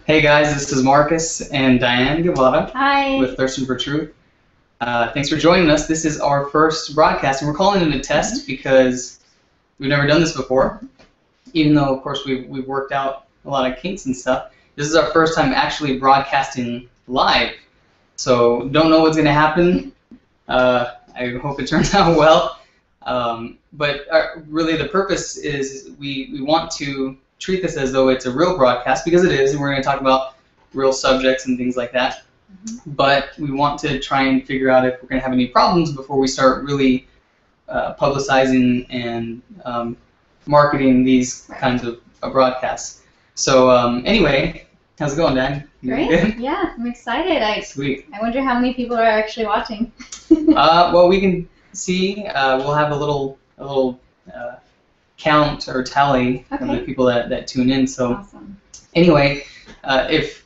Hey guys, this is Marcus and Dianne Guevara Hi. with Thirsting for Truth. Thanks for joining us. This is our first broadcast, and we're calling it a test because we've never done this before. Even though, of course, we've worked out a lot of kinks and stuff, this is our first time actually broadcasting live. So don't know what's going to happen. I hope it turns out well. But really the purpose is we want to treat this as though it's a real broadcast, because it is, and we're going to talk about real subjects and things like that. But we want to try and figure out if we're going to have any problems before we start really publicizing and marketing these kinds of broadcasts. So anyway, how's it going, Dan? Great. Good? Yeah, I'm excited. Sweet. I wonder how many people are actually watching. Well, we can see. We'll have a little count or tally of the people that tune in. So Awesome. anyway, if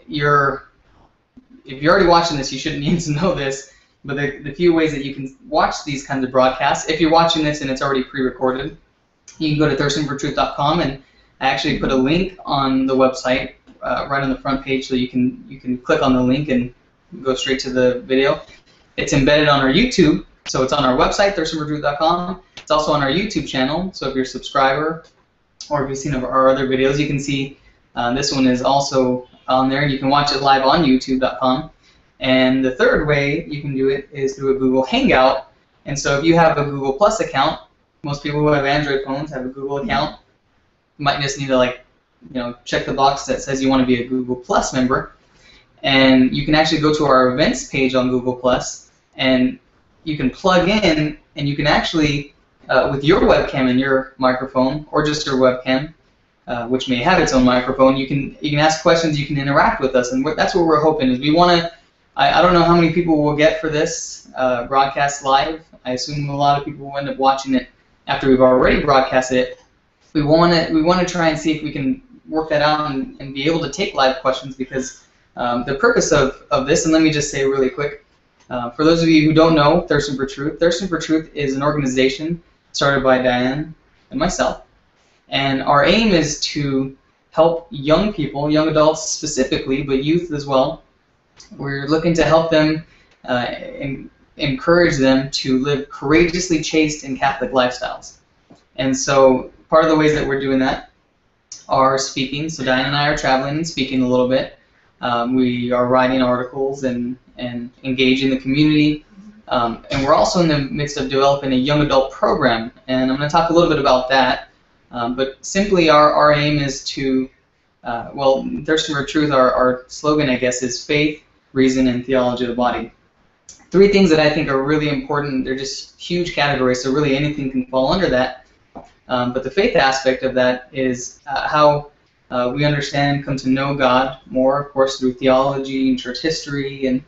you're already watching this, you shouldn't need to know this. But the few ways that you can watch these kinds of broadcasts, if you're watching this and it's already pre-recorded, you can go to thirstingfortruth.com, and I actually put a link on the website right on the front page, so you can click on the link and go straight to the video. It's embedded on our YouTube, so it's on our website, thirstingfortruth.com. It's also on our YouTube channel, so if you're a subscriber or if you've seen our other videos, you can see this one is also on there. You can watch it live on youtube.com. And the third way you can do it is through a Google Hangout. And so if you have a Google Plus account, most people who have Android phones have a Google account. You might just need to check the box that says you want to be a Google Plus member. And you can actually go to our events page on Google Plus, and you can plug in, and you can actually, with your webcam and your microphone, or just your webcam, which may have its own microphone, you can ask questions, you can interact with us, and that's what we're hoping is we want to. I don't know how many people we'll get for this broadcast live. I assume a lot of people will end up watching it after we've already broadcasted it. We want to try and see if we can work that out and be able to take live questions, because the purpose of this, and let me just say really quick, for those of you who don't know Thirsting for Truth is an organization started by Dianne and myself, and our aim is to help young people, young adults specifically, but youth as well. We're looking to help them and encourage them to live courageously chaste and Catholic lifestyles. And so part of the ways that we're doing that are speaking. So Dianne and I are traveling and speaking a little bit. We are writing articles and engaging the community. And we're also in the midst of developing a young adult program. And I'm going to talk a little bit about that. But simply our aim is to, Thirsting for Truth, our slogan, I guess, is faith, reason, and theology of the body. Three things that I think are really important. They're just huge categories, so really anything can fall under that. But the faith aspect of that is how we understand and come to know God more, of course, through theology and church history and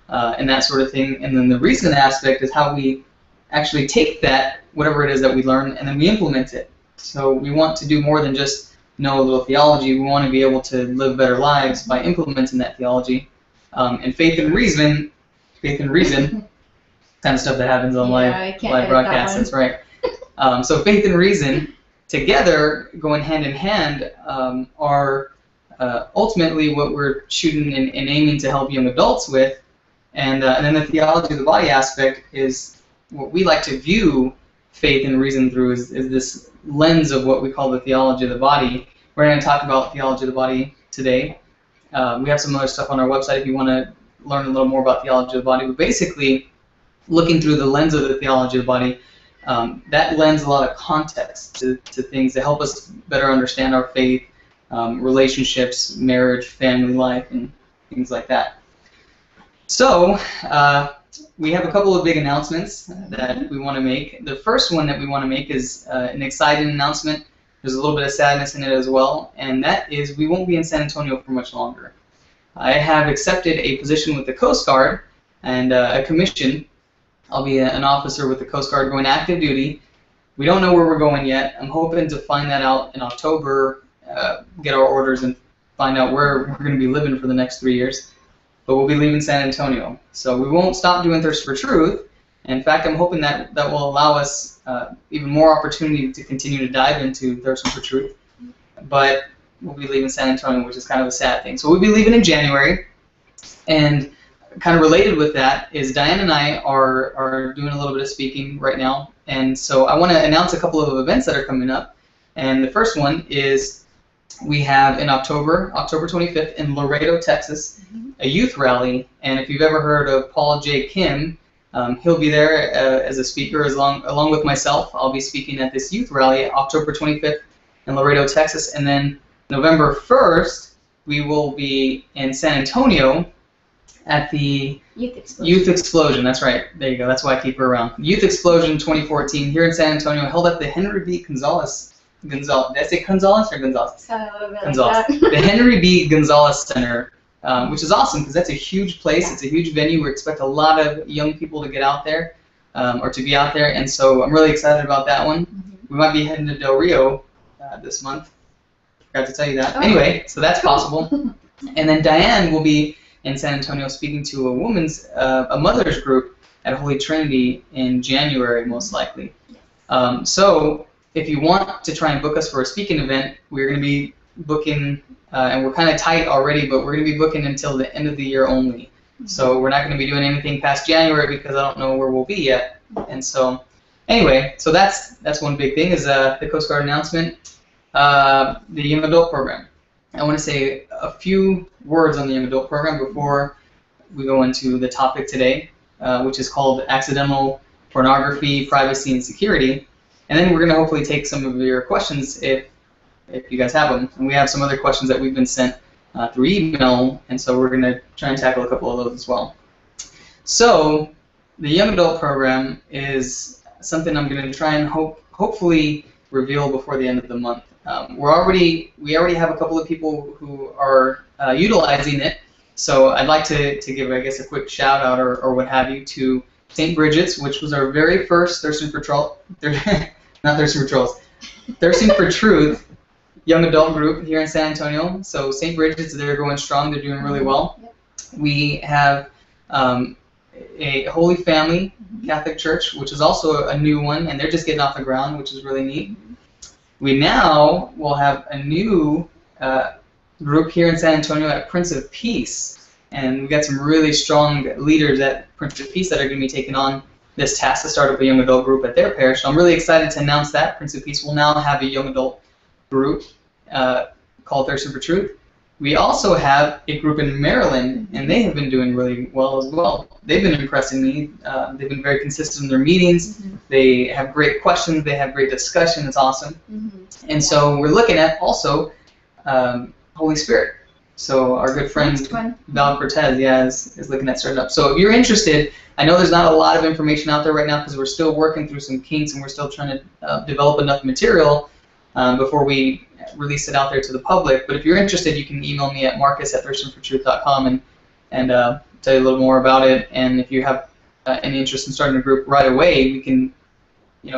that sort of thing. And then the reason aspect is how we actually take that, whatever it is that we learn, and then we implement it. So we want to do more than just know a little theology. We want to be able to live better lives by implementing that theology. And faith and reason, kind of stuff that happens on live broadcasts. That's right. So faith and reason together, going hand in hand, are ultimately what we're shooting and aiming to help young adults with. And then the theology of the body aspect is what we like to view faith and reason through is this lens of what we call the theology of the body. We're going to talk about theology of the body today. We have some other stuff on our website if you want to learn a little more about theology of the body. But basically, looking through the lens of the theology of the body, that lends a lot of context to things that help us better understand our faith, relationships, marriage, family life, and things like that. So we have a couple of big announcements that we want to make. The first one that we want to make is an exciting announcement. There's a little bit of sadness in it as well, and that is we won't be in San Antonio for much longer. I have accepted a position with the Coast Guard and a commission. I'll be an officer with the Coast Guard going active duty. We don't know where we're going yet. I'm hoping to find that out in October, get our orders and find out where we're going to be living for the next 3 years. But we'll be leaving San Antonio. So we won't stop doing Thirst for Truth. In fact, I'm hoping that will allow us even more opportunity to continue to dive into Thirsting for Truth. But we'll be leaving San Antonio, which is kind of a sad thing. So we'll be leaving in January, and kind of related with that is Dianne and I are doing a little bit of speaking right now, and so I want to announce a couple of events that are coming up. And the first one is we have in October 25th in Laredo, Texas, a youth rally. And if you've ever heard of Paul J. Kim, he'll be there as a speaker along with myself. I'll be speaking at this youth rally October 25th in Laredo, Texas. And then November 1st, we will be in San Antonio at the Youth Explosion. That's right. There you go. That's why I keep her around. Youth Explosion 2014 here in San Antonio, held at the Henry B. Gonzalez. Did I say Gonzalez or Gonzalez? Gonzalez. Like The Henry B. Gonzalez Center, which is awesome because that's a huge place. It's a huge venue. We expect a lot of young people to get out there or to be out there, and so I'm really excited about that one. We might be heading to Del Rio this month. Forgot to tell you that. Oh. Anyway, so that's possible. And then Dianne will be in San Antonio speaking to a mother's group at Holy Trinity in January, most likely. So if you want to try and book us for a speaking event, we're going to be booking, and we're kind of tight already, but we're going to be booking until the end of the year only. So we're not going to be doing anything past January because I don't know where we'll be yet. And so anyway, so that's one big thing is the Coast Guard announcement, the Young Adult Program. I want to say a few words on the Young Adult Program before we go into the topic today, which is called Accidental Pornography, Privacy, and Security. And then we're going to hopefully take some of your questions if you guys have them. And we have some other questions that we've been sent through email, and so we're going to try and tackle a couple of those as well. So the Young Adult Program is something I'm going to try and hopefully reveal before the end of the month. We already have a couple of people who are utilizing it, so I'd like to give, I guess, a quick shout out or what have you to St. Bridget's, which was our very first Thirsting for Truth young adult group here in San Antonio. So St. Bridget's, they're going strong. They're doing really well. Yep. We have a Holy Family Catholic Church, which is also a new one, and they're just getting off the ground, which is really neat. We now will have a new group here in San Antonio at Prince of Peace, and we've got some really strong leaders at Prince of Peace that are going to be taking on this task to start up a young adult group at their parish. So I'm really excited to announce that Prince of Peace will now have a young adult group called Thirsting for Truth. We also have a group in Maryland, and they have been doing really well as well. They've been impressing me. They've been very consistent in their meetings. They have great questions. They have great discussion. It's awesome. And so we're looking at also Holy Spirit. So our good friend Val Cortez, is looking at starting up. So if you're interested, I know there's not a lot of information out there right now because we're still working through some kinks and we're still trying to develop enough material before we release it out there to the public. But if you're interested, you can email me at marcus@thirstingfortruth.com and tell you a little more about it. And if you have any interest in starting a group right away, we can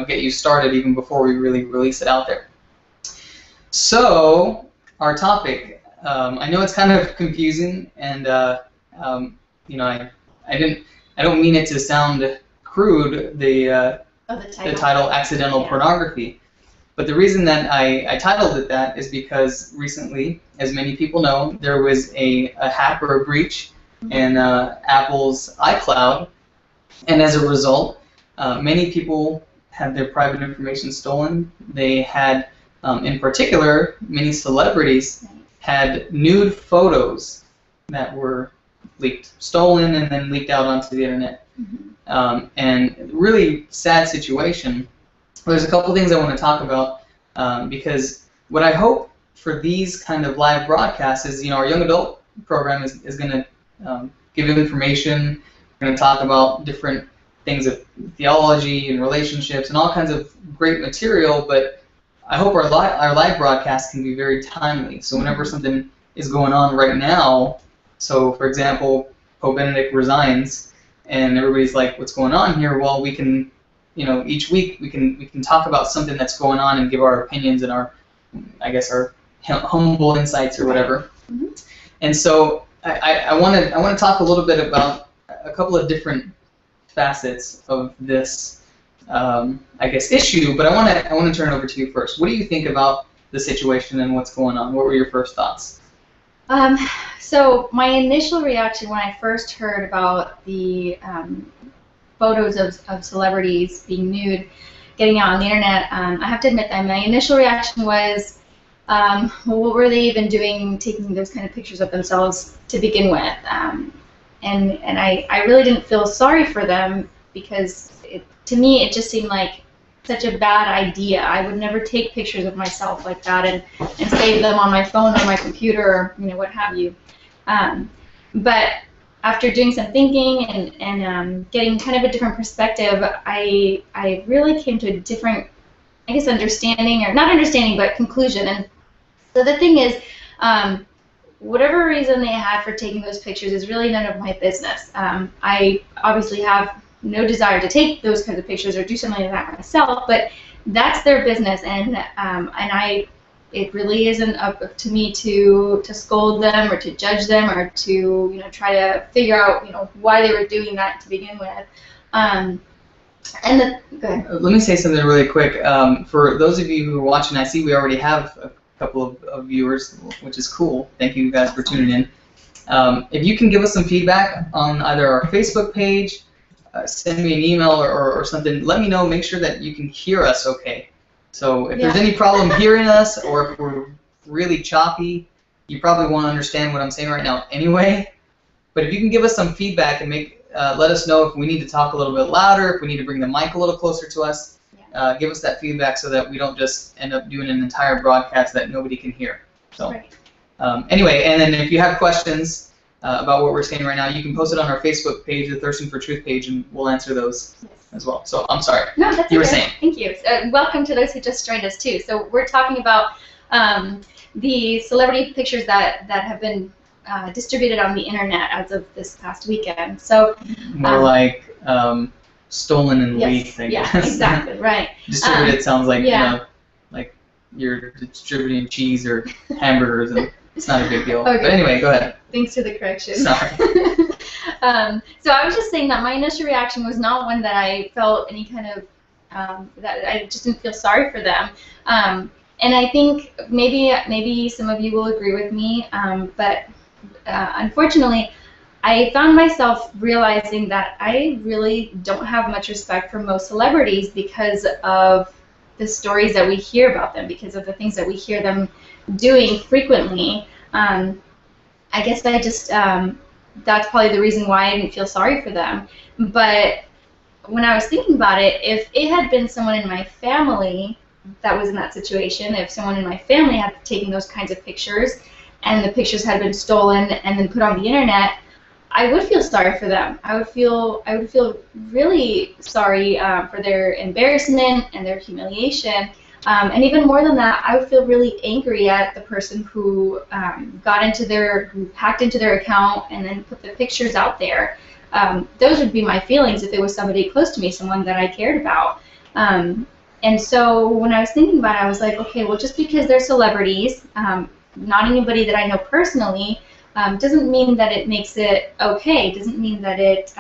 get you started even before we really release it out there. So our topic. I know it's kind of confusing, and I don't mean it to sound crude. The title "Accidental Pornography," but the reason that I titled it that is because recently, as many people know, there was a hack or a breach in Apple's iCloud, and as a result, many people had their private information stolen. They had, in particular, many celebrities had nude photos that were leaked, stolen, and then leaked out onto the internet. And really sad situation. There's a couple things I want to talk about because what I hope for these kind of live broadcasts is, our young adult program is going to give information. We're going to talk about different things of theology and relationships and all kinds of great material, but I hope our live broadcast can be very timely. So whenever something is going on right now, so for example, Pope Benedict resigns, and everybody's like, "What's going on here?" Well, we can, each week we can talk about something that's going on and give our opinions and our humble insights or whatever. And so I want to talk a little bit about a couple of different facets of this issue, but I want to turn it over to you first. What do you think about the situation and what's going on? What were your first thoughts? So my initial reaction when I first heard about the photos of celebrities being nude, getting out on the internet, I have to admit that my initial reaction was, well, what were they even doing taking those kind of pictures of themselves to begin with? And I really didn't feel sorry for them because to me it just seemed like such a bad idea. I would never take pictures of myself like that and save them on my phone or my computer or what have you. But after doing some thinking and getting kind of a different perspective, I really came to a different, I guess, understanding, or not understanding, but conclusion. And so the thing is, whatever reason they had for taking those pictures is really none of my business. I obviously have no desire to take those kinds of pictures or do something like that myself, but that's their business, and it really isn't up to me to scold them or to judge them or to try to figure out why they were doing that to begin with. Go ahead. Let me say something really quick. For those of you who are watching, I see we already have a couple of viewers, which is cool. Thank you guys for tuning in. If you can give us some feedback on either our Facebook page, send me an email or something, let me know. Make sure that you can hear us okay. So if there's any problem hearing us, or if we're really choppy, you probably won't understand what I'm saying right now anyway. But if you can give us some feedback and let us know if we need to talk a little bit louder, if we need to bring the mic a little closer to us, give us that feedback so that we don't just end up doing an entire broadcast that nobody can hear. So anyway, and then if you have questions about what we're saying right now, you can post it on our Facebook page, the Thirsting for Truth page, and we'll answer those as well. So I'm sorry. No, that's you were okay. saying. Thank you. Welcome to those who just joined us too. So we're talking about the celebrity pictures that have been distributed on the internet as of this past weekend. So more like stolen and leaked, I guess. Yeah, exactly, right. Distributed sounds like like you're distributing cheese or hamburgers, and it's not a big deal. Okay. But anyway, go ahead. Thanks for the correction. Sorry. So I was just saying that my initial reaction was not one that I felt any kind of that I just didn't feel sorry for them. And I think maybe some of you will agree with me, but unfortunately, I found myself realizing that I really don't have much respect for most celebrities because of the stories that we hear about them, because of the things that we hear them doing frequently. I guess I just that's probably the reason why I didn't feel sorry for them. But when I was thinking about it, if it had been someone in my family that was in that situation, if someone in my family had taken those kinds of pictures and the pictures had been stolen and then put on the internet, I would feel sorry for them. I would feel really sorry for their embarrassment and their humiliation. And even more than that, I would feel really angry at the person who who hacked into their account and then put the pictures out there. Those would be my feelings if it was somebody close to me, someone that I cared about. And so when I was thinking about it, I was like, okay, well, just because they're celebrities, not anybody that I know personally, doesn't mean that it makes it okay. Doesn't mean that it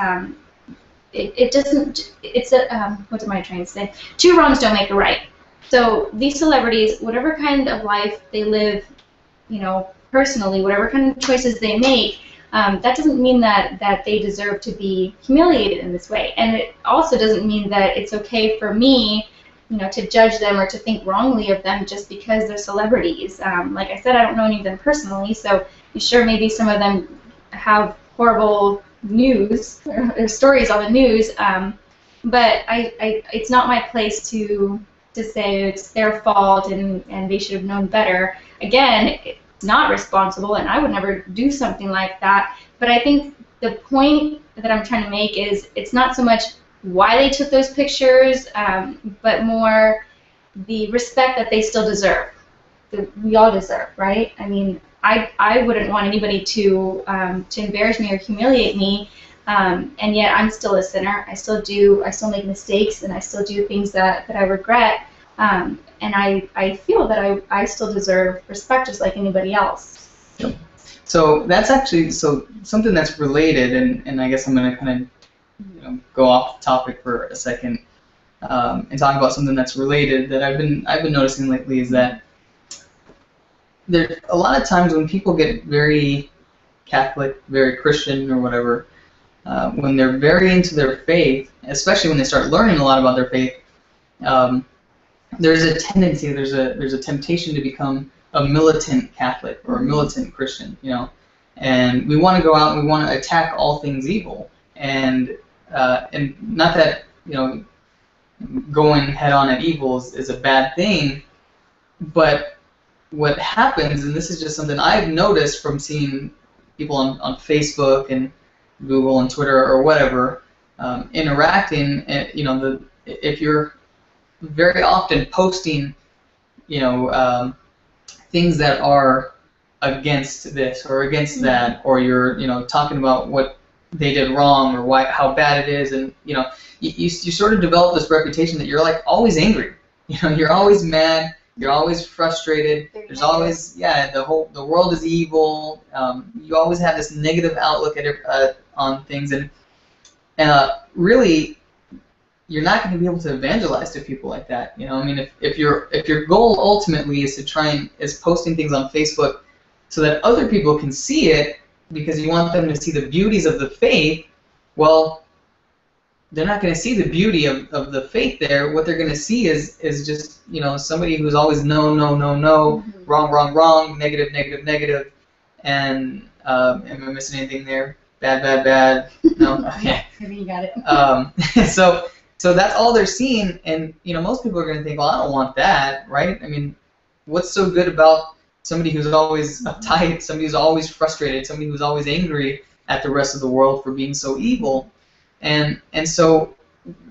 doesn't. It's what am I trying to say? Two wrongs don't make a right. So these celebrities, whatever kind of life they live, personally, whatever kind of choices they make, that doesn't mean that they deserve to be humiliated in this way. And it also doesn't mean that it's okay for me, to judge them or to think wrongly of them just because they're celebrities. Like I said, I don't know any of them personally, so sure, maybe some of them have horrible news or stories on the news, but it's not my place to say it's their fault and they should have known better. Again, it's not responsible, and I would never do something like that. But I think the point that I'm trying to make is it's not so much why they took those pictures, but more the respect that they still deserve, that we all deserve, right? I mean, I wouldn't want anybody to embarrass me or humiliate me, and yet I'm still a sinner. I still make mistakes, and I still do things that I regret, and I feel that I still deserve respect just like anybody else. Yep. So that's actually something that's related, and I guess I'm going to kind of go off topic for a second and talk about something that's related that I've been noticing lately is that there a lot of times when people get very Catholic, very Christian or whatever, when they're very into their faith, especially when they start learning a lot about their faith, there's a tendency, there's a temptation to become a militant Catholic or a militant Christian, you know, and we want to go out and we want to attack all things evil, and not that, you know, going head on at evil is a bad thing, but what happens, and this is just something I've noticed from seeing people on Facebook and Google and Twitter or whatever, interacting, you know, if you're very often posting, you know, things that are against this or against that, or you're, you know, talking about what they did wrong or how bad it is, and, you know, you sort of develop this reputation that you're like always angry. You know, you're always mad. You're always frustrated. There's always, yeah, the world is evil. You always have this negative outlook on things, and really, you're not going to be able to evangelize to people like that. You know, I mean, if your goal ultimately is to is posting things on Facebook so that other people can see it because you want them to see the beauties of the faith, well, they're not going to see the beauty of the faith there. What they're going to see is just, you know, somebody who's always no, wrong, negative, and am I missing anything there? Bad. No, okay. Maybe you got it. So that's all they're seeing, and, you know, most people are going to think, well, I don't want that, right? I mean, what's so good about somebody who's always uptight, somebody who's always frustrated, somebody who's always angry at the rest of the world for being so evil? And so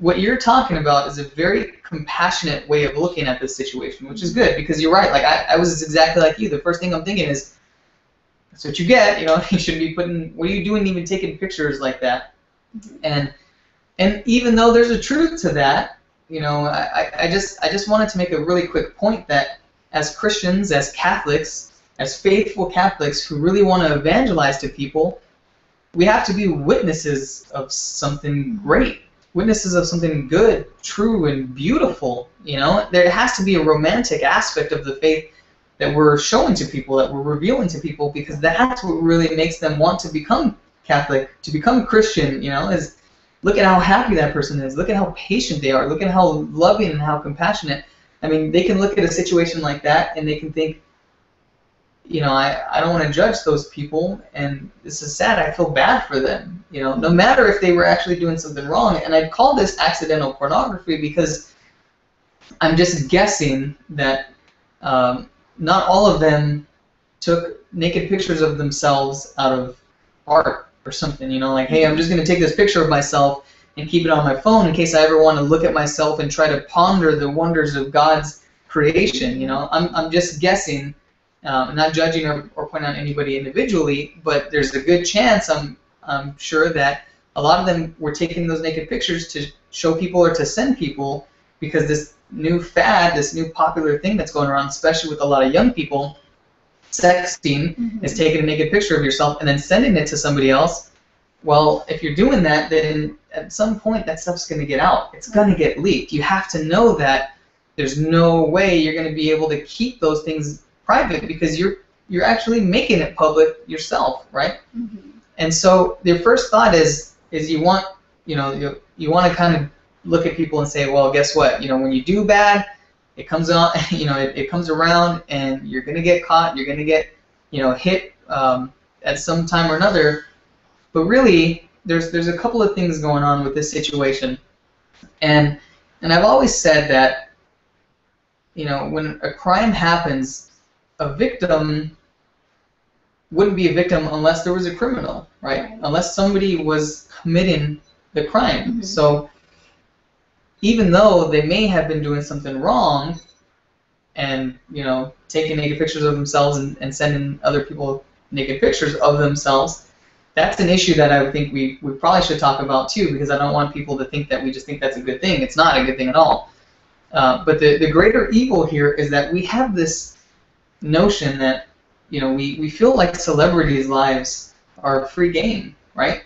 what you're talking about is a very compassionate way of looking at this situation, which is good, because you're right. Like, I was exactly like you. The first thing I'm thinking is, that's what you get. You know, you shouldn't be putting. What are you doing, even taking pictures like that? And even though there's a truth to that, you know, I just wanted to make a really quick point that as Christians, as Catholics, as faithful Catholics who really want to evangelize to people, we have to be witnesses of something great, witnesses of something good, true, and beautiful. You know, there has to be a romantic aspect of the faith that we're showing to people, that we're revealing to people, because that's what really makes them want to become Catholic, to become Christian. You know, is look at how happy that person is, look at how patient they are, look at how loving and how compassionate. I mean, they can look at a situation like that and they can think, you know, I don't want to judge those people, and this is sad. I feel bad for them, you know, no matter if they were actually doing something wrong. And I'd call this accidental pornography because I'm just guessing that not all of them took naked pictures of themselves out of art or something, you know, like, hey, I'm just going to take this picture of myself and keep it on my phone in case I ever want to look at myself and try to ponder the wonders of God's creation, you know. I'm just guessing. I'm not judging or pointing out anybody individually, but there's a good chance, I'm sure, that a lot of them were taking those naked pictures to show people or to send people, because this new fad, this new popular thing that's going around, especially with a lot of young people, sexting, is taking a naked picture of yourself and then sending it to somebody else. Well, if you're doing that, then at some point that stuff's going to get out. It's going to get leaked. You have to know that there's no way you're going to be able to keep those things private, because you're actually making it public yourself, right? And so your first thought is you want, you know, you want to kind of look at people and say, well, guess what? You know, when you do bad, it comes on, you know, it comes around, and you're gonna get caught. You're gonna get, you know, hit at some time or another. But really, there's a couple of things going on with this situation, and I've always said that, you know, when a crime happens, a victim wouldn't be a victim unless there was a criminal, right? Unless somebody was committing the crime. So even though they may have been doing something wrong and, you know, taking naked pictures of themselves and sending other people naked pictures of themselves, that's an issue that I would think we probably should talk about too, because I don't want people to think that we just think that's a good thing. It's not a good thing at all. But the greater evil here is that we have this notion that, you know, we feel like celebrities' lives are free game, right?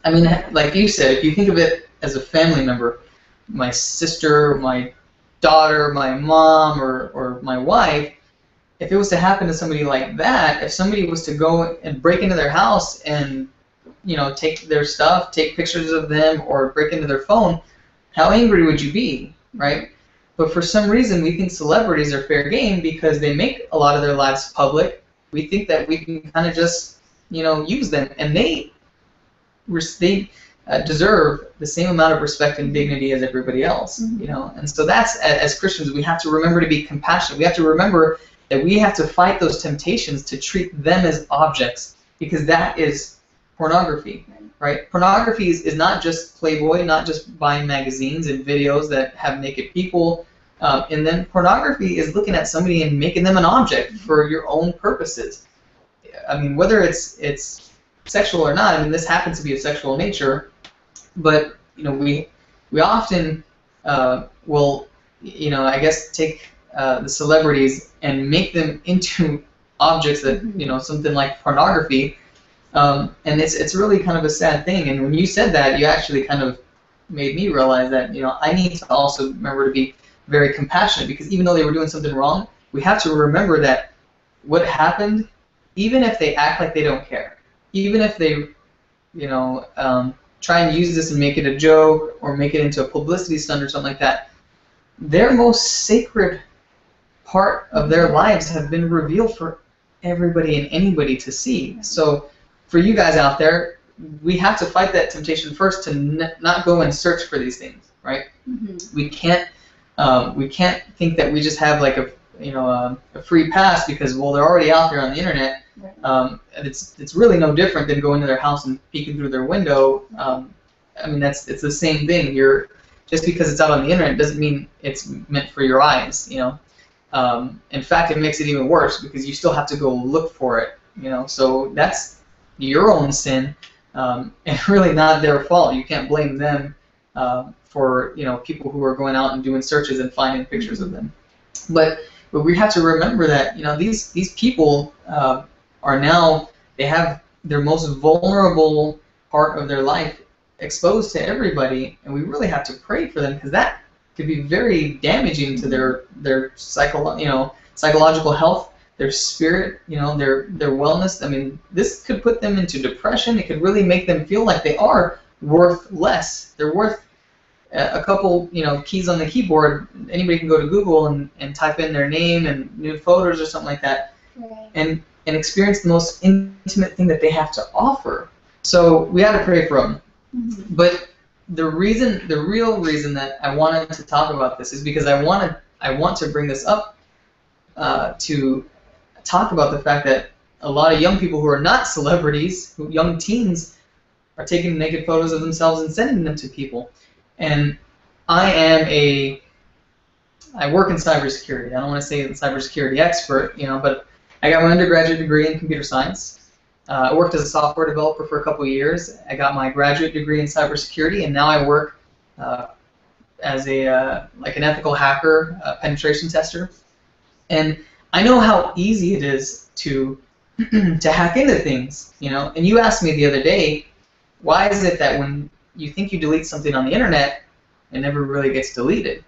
I mean, like you said, if you think of it as a family member, my sister, my daughter, my mom, or my wife, if it was to happen to somebody like that, if somebody was to go and break into their house and, you know, take their stuff, take pictures of them, or break into their phone, how angry would you be, right? But for some reason, we think celebrities are fair game because they make a lot of their lives public. We think that we can kind of just, you know, use them, and they deserve the same amount of respect and dignity as everybody else, you know. And so that's, as Christians, we have to remember to be compassionate. We have to remember that we have to fight those temptations to treat them as objects, because that is pornography, right? Pornography is not just Playboy, not just buying magazines and videos that have naked people in them. Pornography is looking at somebody and making them an object for your own purposes. I mean, whether it's sexual or not, I mean, this happens to be of sexual nature, but, you know, we often will, you know, I guess take the celebrities and make them into objects that, you know, something like pornography. And it's really kind of a sad thing. And when you said that, you actually kind of made me realize that, you know, I need to also remember to be very compassionate, because even though they were doing something wrong, we have to remember that what happened, even if they act like they don't care, even if they, you know, try and use this and make it a joke or make it into a publicity stunt or something like that, their most sacred part of their lives have been revealed for everybody and anybody to see. So for you guys out there, we have to fight that temptation first to not go and search for these things, right? We can't think that we just have like a, you know, a free pass because, well, they're already out there on the internet. And it's really no different than going to their house and peeking through their window. I mean, it's the same thing. Just because it's out on the internet doesn't mean it's meant for your eyes, you know. In fact, it makes it even worse because you still have to go look for it, you know. So that's your own sin, and really not their fault. You can't blame them for, you know, people who are going out and doing searches and finding pictures of them. But we have to remember that, you know, these people are now, they have their most vulnerable part of their life exposed to everybody, and we really have to pray for them, because that could be very damaging to their psychological health, their spirit, you know, their wellness. I mean, this could put them into depression. It could really make them feel like they are worth less. They're worth a couple, you know, keys on the keyboard. Anybody can go to Google and type in their name and nude photos or something like that, and experience the most intimate thing that they have to offer. So we have to pray for them. But the real reason that I wanted to talk about this is because I want to bring this up to talk about the fact that a lot of young people who are not celebrities, young teens, are taking naked photos of themselves and sending them to people. And I work in cybersecurity. I don't want to say I'm a cybersecurity expert, you know, but I got my undergraduate degree in computer science. I worked as a software developer for a couple of years. I got my graduate degree in cybersecurity, and now I work as like an ethical hacker, penetration tester. And I know how easy it is to hack into things, you know. And you asked me the other day, why is it that when you think you delete something on the internet, it never really gets deleted?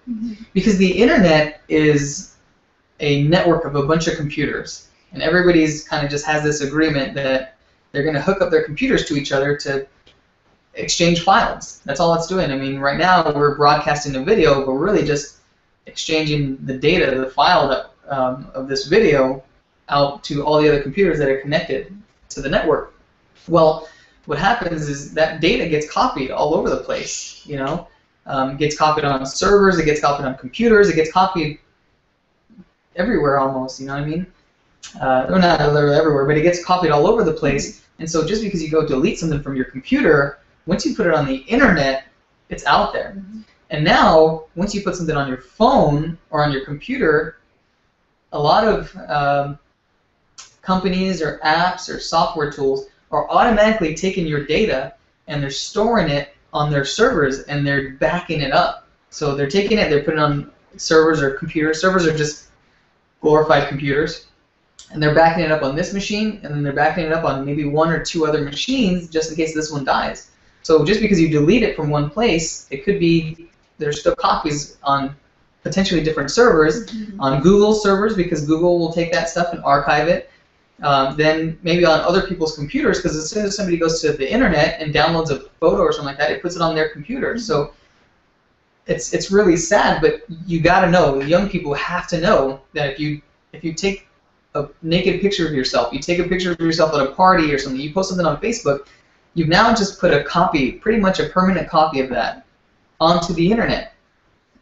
Because the internet is a network of a bunch of computers. And everybody's kind of just has this agreement that they're going to hook up their computers to each other to exchange files. That's all it's doing. I mean, right now we're broadcasting a video, but we're really just exchanging the data, the file that, of this video out to all the other computers that are connected to the network. Well, what happens is that data gets copied all over the place, you know. It gets copied on servers, it gets copied on computers, it gets copied everywhere almost, you know what I mean? They're not literally everywhere, but it gets copied all over the place. And so just because you go delete something from your computer, once you put it on the internet, it's out there. And now, once you put something on your phone or on your computer, a lot of companies or apps or software tools are automatically taking your data and they're storing it on their servers and they're backing it up. So they're taking it, they're putting it on servers or computers. Servers are just glorified computers. And they're backing it up on this machine, and then they're backing it up on maybe one or two other machines just in case this one dies. So just because you delete it from one place, it could be there's still copies on potentially different servers, on Google servers because Google will take that stuff and archive it. Then maybe on other people's computers, because as soon as somebody goes to the internet and downloads a photo or something like that, it puts it on their computer. So it's really sad, but you got to know, young people have to know that if you take a naked picture of yourself, you take a picture of yourself at a party or something, you post something on Facebook, you've now just put a copy, pretty much a permanent copy of that, onto the internet.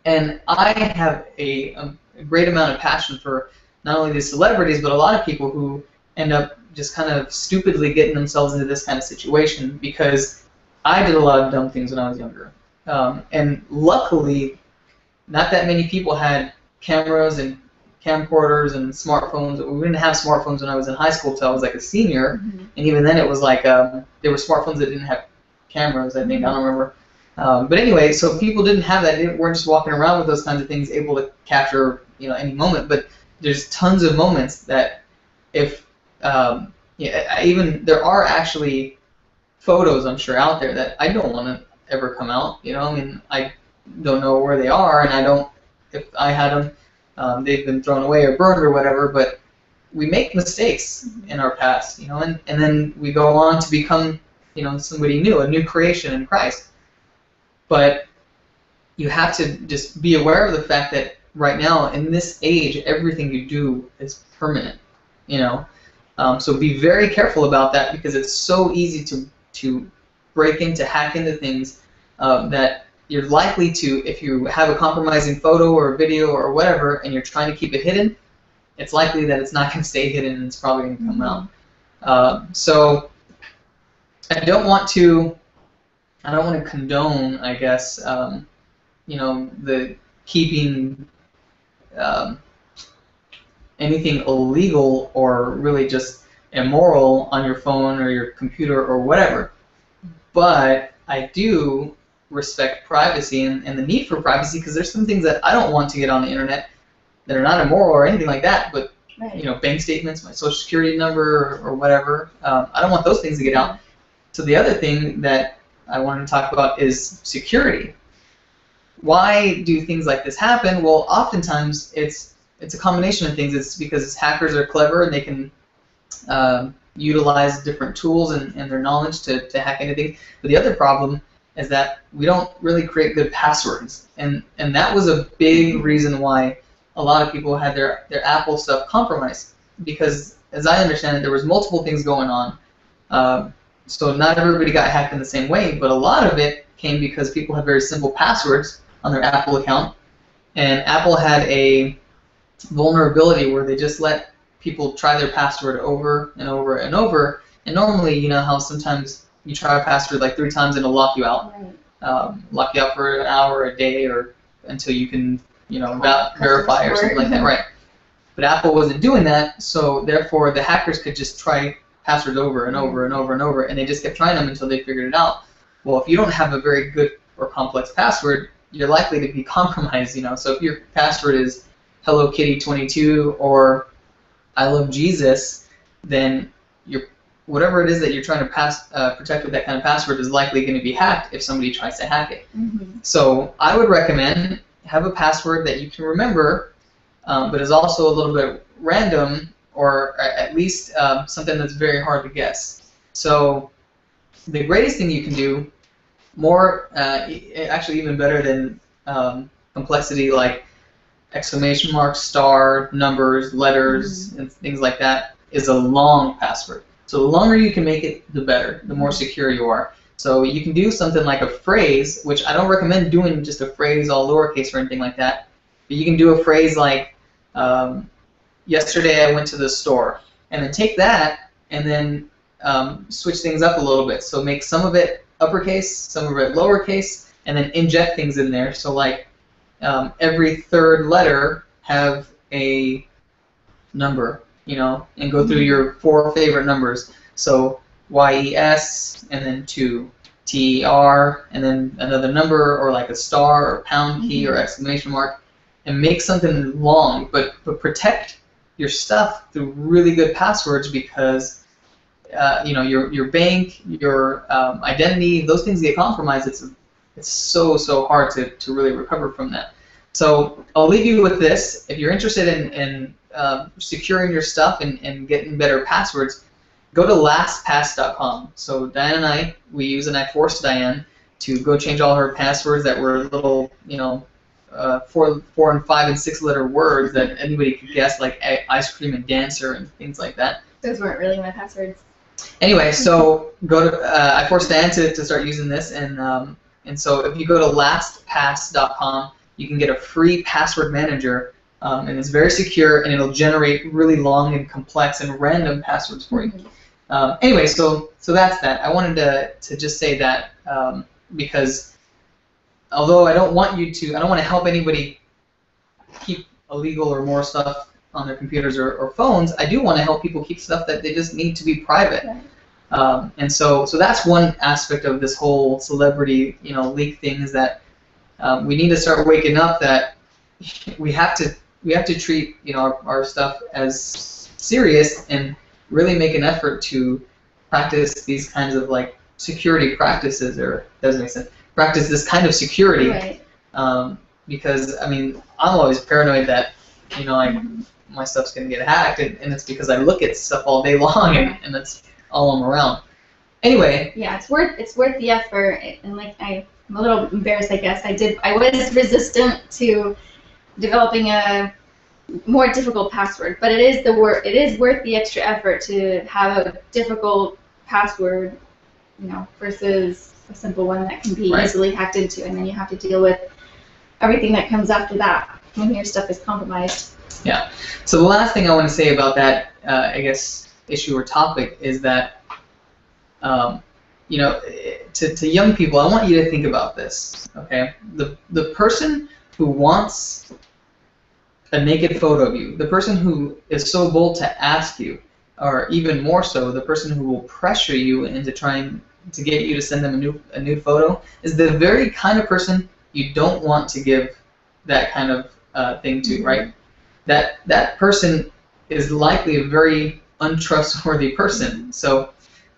And I have a great amount of passion for not only these celebrities, but a lot of people who end up just kind of stupidly getting themselves into this kind of situation, because I did a lot of dumb things when I was younger. And luckily, not that many people had cameras and camcorders and smartphones. We didn't have smartphones when I was in high school until I was like a senior, and even then it was like there were smartphones that didn't have cameras, I think, I don't remember. But anyway, so people didn't have that. They weren't just walking around with those kinds of things, able to capture, you know, any moment. But there's tons of moments that if even there are actually photos, I'm sure, out there that I don't want to ever come out. You know, I mean, I don't know where they are, and I don't. If I had them, they've been thrown away or burned or whatever. But we make mistakes in our past, you know, and then we go on to become, you know, somebody new, a new creation in Christ. But you have to just be aware of the fact that right now, in this age, everything you do is permanent, you know. So be very careful about that, because it's so easy to break into, hack into things that you're likely to, if you have a compromising photo or a video or whatever, and you're trying to keep it hidden, it's likely that it's not going to stay hidden and it's probably going to come out. So I don't want to condone, I guess, you know, the keeping anything illegal or really just immoral on your phone or your computer or whatever. But I do respect privacy and the need for privacy, because there's some things that I don't want to get on the internet that are not immoral or anything like that, but you know, bank statements, my social security number or whatever. I don't want those things to get out. So the other thing that I wanted to talk about is security. Why do things like this happen? Well, oftentimes it's a combination of things. It's because hackers are clever and they can utilize different tools and their knowledge to hack anything. But the other problem is that we don't really create good passwords, and that was a big reason why a lot of people had their Apple stuff compromised, because as I understand it, there was multiple things going on. So not everybody got hacked in the same way, but a lot of it came because people had very simple passwords on their Apple account, and Apple had a vulnerability where they just let people try their password over and over and over, and normally, you know how sometimes you try a password like 3 times and it'll lock you out. Right. Lock you out for an hour or a day, or until you can, you know, verify or something like that, right? But Apple wasn't doing that, so therefore the hackers could just try passwords over and over and over and over, and they just kept trying them until they figured it out. Well, if you don't have a very good or complex password, you're likely to be compromised, you know. So if your password is Hello Kitty 22 or I love Jesus, then whatever it is that you're trying to protect with that kind of password is likely going to be hacked if somebody tries to hack it. So I would recommend have a password that you can remember, but is also a little bit random, or at least something that's very hard to guess. So the greatest thing you can do, actually even better than complexity like exclamation marks, star, numbers, letters, and things like that, is a long password. So the longer you can make it, the better, the more secure you are. So you can do something like a phrase, which I don't recommend doing just a phrase all lowercase or anything like that, but you can do a phrase like, yesterday I went to the store, and then take that and then switch things up a little bit. So make some of it uppercase, some of it lowercase, and then inject things in there. So like every third letter have a number, you know, and go through your 4 favorite numbers. So YES, and then 2, TER, and then another number, or like a star or pound key or exclamation mark, and make something long, but protect your stuff through really good passwords, because you know, your bank, your identity, those things get compromised. It's so hard to really recover from that. So I'll leave you with this. If you're interested in securing your stuff and getting better passwords, go to lastpass.com. So Dianne and we use, and I forced Dianne to go change all her passwords that were little, 4 and 5 and 6 letter words that anybody could guess, like ice cream and dancer and things like that. Those weren't really my passwords. Anyway, so go to I forced Dianne to start using this, and so if you go to lastpass.com, you can get a free password manager, and it's very secure, and it'll generate really long and complex and random passwords for you. Anyway, so that's that. I wanted to just say that because although I don't want to help anybody keep illegal or more stuff on their computers or phones, I do want to help people keep stuff that they just need to be private. Right. And so that's one aspect of this whole celebrity, leak thing, is that we need to start waking up that we have to treat our stuff as serious and really make an effort to practice these kinds of like security practices, or doesn't make sense. Practice this kind of security, right. Because I mean I'm always paranoid that my stuff's gonna get hacked, and it's because I look at stuff all day long and that's all I'm around. Anyway. Yeah, it's worth the effort, and like I'm a little embarrassed, I guess. I was resistant to developing a more difficult password, but it is worth the extra effort to have a difficult password, versus a simple one that can be easily hacked into, and then you have to deal with everything that comes after that when your stuff is compromised. Yeah. So the last thing I want to say about that, I guess, issue or topic is that, to young people, I want you to think about this. Okay, the person who wants a naked photo of you, the person who is so bold to ask you, or even more so, the person who will pressure you into trying to get you to send them a nude photo, is the very kind of person you don't want to give that kind of thing to, right? That person is likely a very untrustworthy person. So,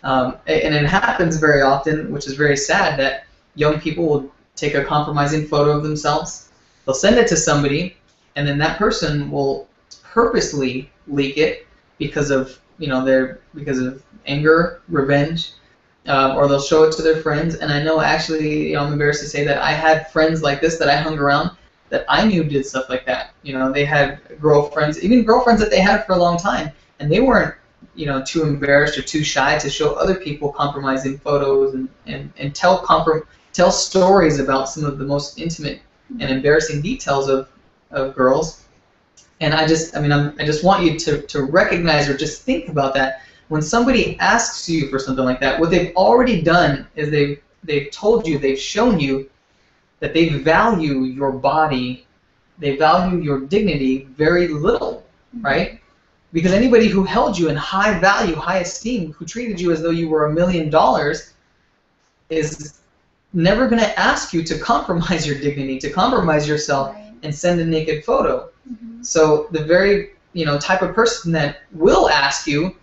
and it happens very often, which is very sad, that young people will take a compromising photo of themselves, they'll send it to somebody, and then that person will purposely leak it because of because of anger, revenge, or they'll show it to their friends. And I know, actually, I'm embarrassed to say that I had friends like this that I hung around that I knew did stuff like that. They had girlfriends, even girlfriends that they had for a long time, and they weren't too embarrassed or too shy to show other people compromising photos and tell stories about some of the most intimate and embarrassing details of girls. And I just want you to recognize, or just think about that. When somebody asks you for something like that, what they've already done is they've told you, they've shown you that they value your body, they value your dignity very little, right? Because anybody who held you in high value, high esteem, who treated you as though you were $1 million, is never going to ask you to compromise your dignity, to compromise yourself, and send a naked photo. So the very type of person that will ask you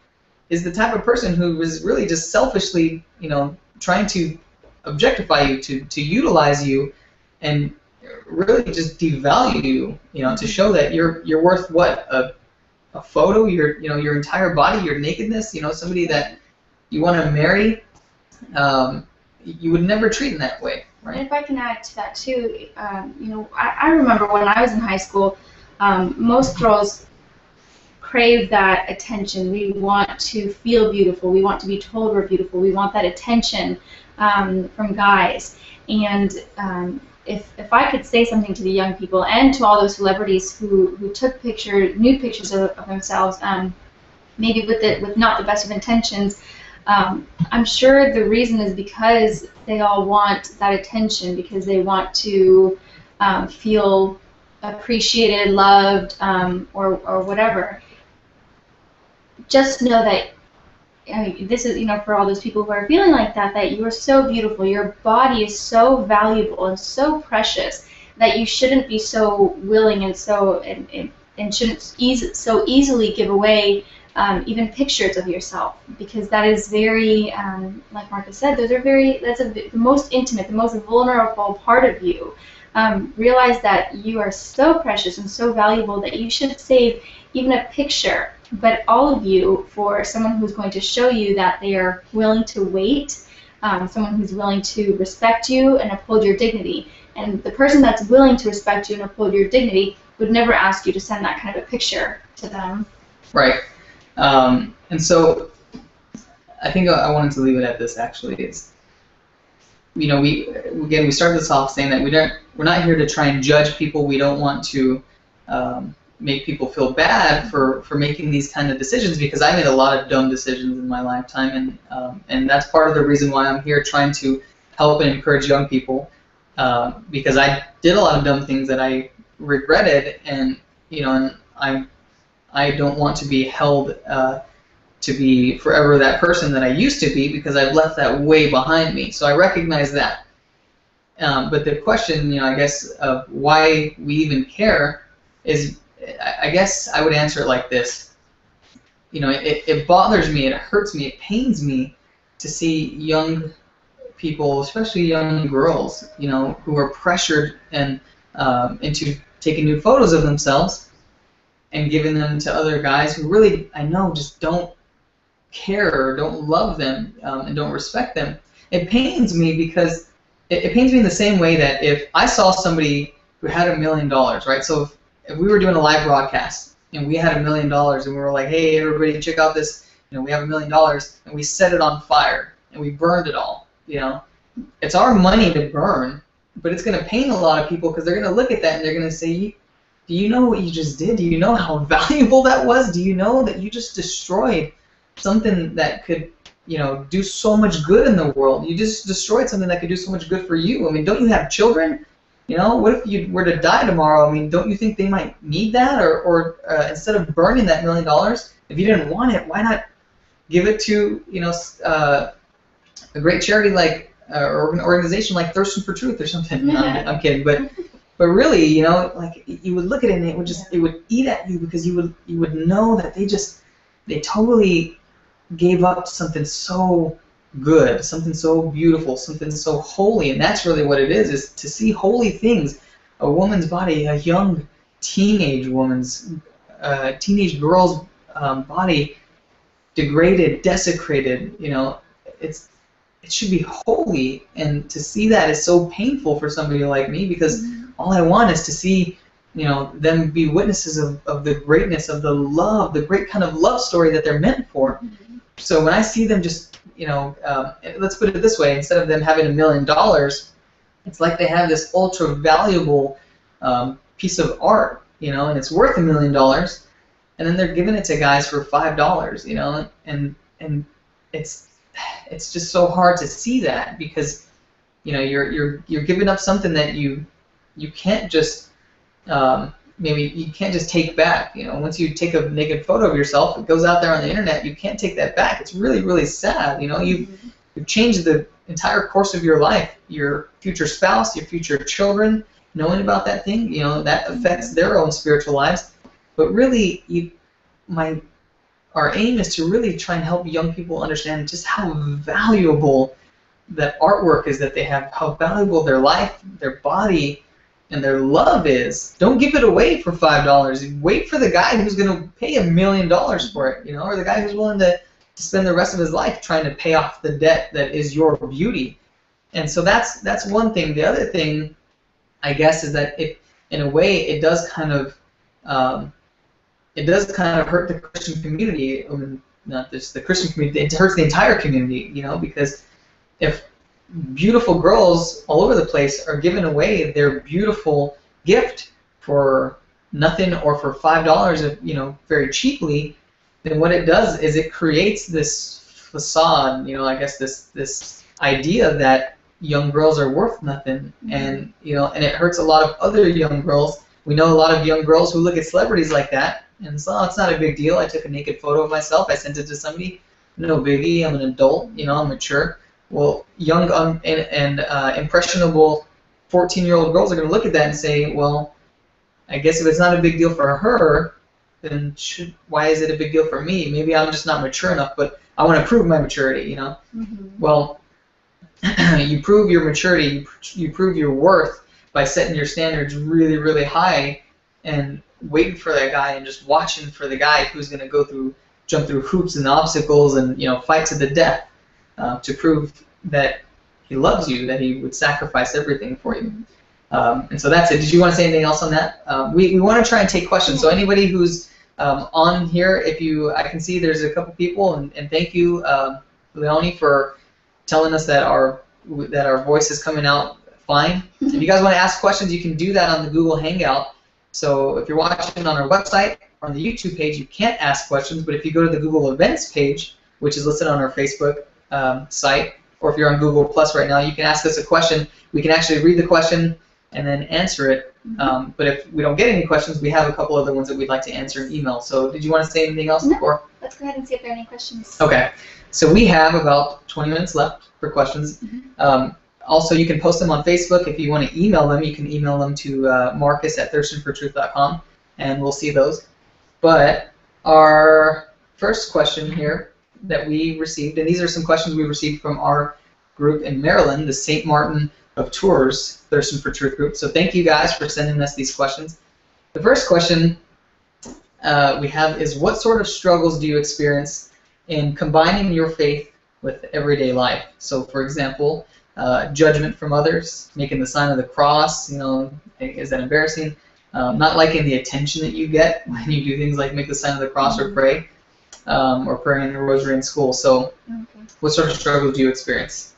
is the type of person who is really just selfishly trying to objectify you, to utilize you, and really just devalue you, to show that you're worth what, a photo, your entire body, your nakedness, somebody that you want to marry, you would never treat in that way, right? And if I can add to that too, I remember when I was in high school, most girls crave that attention. We want to feel beautiful. We want to be told we're beautiful. We want that attention from guys. And if I could say something to the young people and to all those celebrities who took nude pictures of themselves, maybe with not the best of intentions, I'm sure the reason is because they all want that attention, because they want to feel appreciated, loved, or whatever. Just know that this is, for all those people who are feeling like that you are so beautiful, your body is so valuable and so precious that you shouldn't be so willing and shouldn't so easily give away even pictures of yourself, because that is very, like Marcus said, that's the most intimate, the most vulnerable part of you. realize that you are so precious and so valuable that you should save even a picture, but all of you, for someone who's going to show you that they are willing to wait, someone who's willing to respect you and uphold your dignity. And the person that's willing to respect you and uphold your dignity would never ask you to send that kind of a picture to them. Right. And so I think I wanted to leave it at this, actually. It's, we started this off saying that we're not here to try and judge people. We don't want to make people feel bad for making these kind of decisions, because I made a lot of dumb decisions in my lifetime, and that's part of the reason why I'm here, trying to help and encourage young people, because I did a lot of dumb things that I regretted, and I don't want to be held to be forever that person that I used to be, because I've left that way behind me. So I recognize that. But the question, I guess, of why we even care is, I guess I would answer it like this. It bothers me, it hurts me, it pains me to see young people, especially young girls, who are pressured and into taking new photos of themselves and giving them to other guys who really, I know, just don't care or don't love them and don't respect them. It pains me because it pains me in the same way that if I saw somebody who had $1 million, right? So if we were doing a live broadcast and we had $1 million and we were like, hey, everybody, check out this, we have $1 million, and we set it on fire and we burned it all, it's our money to burn, but it's going to pain a lot of people, because they're going to look at that and they're going to say, do you know what you just did? Do you know how valuable that was? Do you know that you just destroyed something that could, do so much good in the world? You just destroyed something that could do so much good for you. I mean, don't you have children? What if you were to die tomorrow? I mean, don't you think they might need that? Or instead of burning that $1 million, if you didn't want it, why not give it to, a great charity like, or an organization like Thirsting for Truth or something? No, I'm kidding, but really, like, you would look at it and it would eat at you, because you would know that they totally gave up something so good, something so beautiful, something so holy, and that's really what it is to see holy things. A woman's body, a young teenage woman's, teenage girl's body degraded, desecrated, it should be holy, and to see that is so painful for somebody like me, because all I want is to see, them be witnesses of the greatness of the love, the great kind of love story that they're meant for. So when I see them just, let's put it this way, instead of them having $1 million, it's like they have this ultra valuable piece of art, and it's worth $1 million, and then they're giving it to guys for $5, and it's just so hard to see that, because you're giving up something that you can't just maybe you can't just take back. Once you take a naked photo of yourself, it goes out there on the internet, you can't take that back. It's really, really sad. You've changed the entire course of your life, your future spouse, your future children, knowing about that thing, that affects their own spiritual lives. But really, our aim is to really try and help young people understand just how valuable that artwork is that they have, how valuable their life, their body, and their love is. Don't give it away for $5. Wait for the guy who's going to pay $1 million for it, or the guy who's willing to spend the rest of his life trying to pay off the debt that is your beauty. And so that's one thing. The other thing, I guess, is that in a way, it does kind of hurt the Christian community. I mean, not just the Christian community. It hurts the entire community, because if beautiful girls all over the place are giving away their beautiful gift for nothing or for $5, very cheaply, then what it does is it creates this facade, I guess this idea that young girls are worth nothing, and and it hurts a lot of other young girls. We know a lot of young girls who look at celebrities like that, and so it's not a big deal. I took a naked photo of myself, I sent it to somebody, no biggie. I'm an adult, I'm mature. Well, young and impressionable 14-year-old girls are going to look at that and say, well, I guess if it's not a big deal for her, then why is it a big deal for me? Maybe I'm just not mature enough, but I want to prove my maturity, Well, you prove your maturity, you prove your worth by setting your standards really, really high and waiting for that guy and just watching for the guy who's going to jump through hoops and obstacles and fight to the death to prove that he loves you, that he would sacrifice everything for you. And so that's it. Did you want to say anything else on that? We want to try and take questions. So anybody who's on here, I can see there's a couple people, and thank you, Leonie, for telling us that our voice is coming out fine. If you guys want to ask questions, you can do that on the Google Hangout. So if you're watching on our website or on the YouTube page, you can't ask questions, but if you go to the Google Events page, which is listed on our Facebook site, or if you're on Google Plus right now, you can ask us a question. We can actually read the question and then answer it. But if we don't get any questions, we have a couple other ones that we'd like to answer in email. So did you want to say anything else before? Let's go ahead and see if there are any questions. Okay. So we have about 20 minutes left for questions. Also, you can post them on Facebook. If you want to email them, you can email them to marcus@thirstingfortruth.com, and we'll see those. But our first question here that we received, and these are some questions we received from our group in Maryland, the St. Martin of Tours Thirsting for Truth group. So thank you guys for sending us these questions. The first question we have is, what sort of struggles do you experience in combining your faith with everyday life? So for example, judgment from others, making the sign of the cross, is that embarrassing? Not liking the attention that you get when you do things like make the sign of the cross or pray, or praying the rosary in school. So what sort of struggles do you experience?